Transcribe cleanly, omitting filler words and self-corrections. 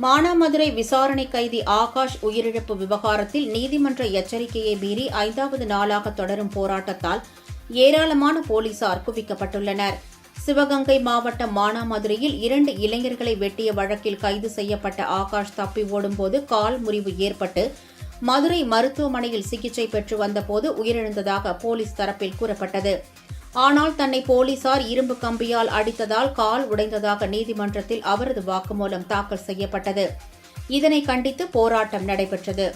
மானாமதுரை விசாரணை கைதி ஆகாஷ் உயிரிழப்பு விவகாரத்தில் நீதிமன்ற எச்சரிக்கையை மீறி 5வது நாளாக தொடரும் போராட்டத்தால் ஏராளமான போலீசார் குவிக்கப்பட்டுள்ளனர். சிவகங்கை மாவட்டம் மானாமதுரையில் 2 இளைஞர்களை வெட்டிய வழக்கில் கைது செய்யப்பட்ட ஆகாஷ் தப்பி ஓடும்போது கால் முறிவு ஏற்பட்டு மதுரை மருத்துவமனையில் சிகிச்சை பெற்று வந்தபோது உயிரிழந்ததாக போலீஸ் தரப்பில் கூறப்பட்டது. ஆனால் தன்னை போலீசார் இரும்பு கம்பியால் அடித்ததால் கால் உடைந்ததாக நீதிமன்றத்தில் அவரது வாக்குமூலம் தாக்கல் செய்யப்பட்டது. இதனை கண்டித்து போராட்டம் நடைபெற்றது.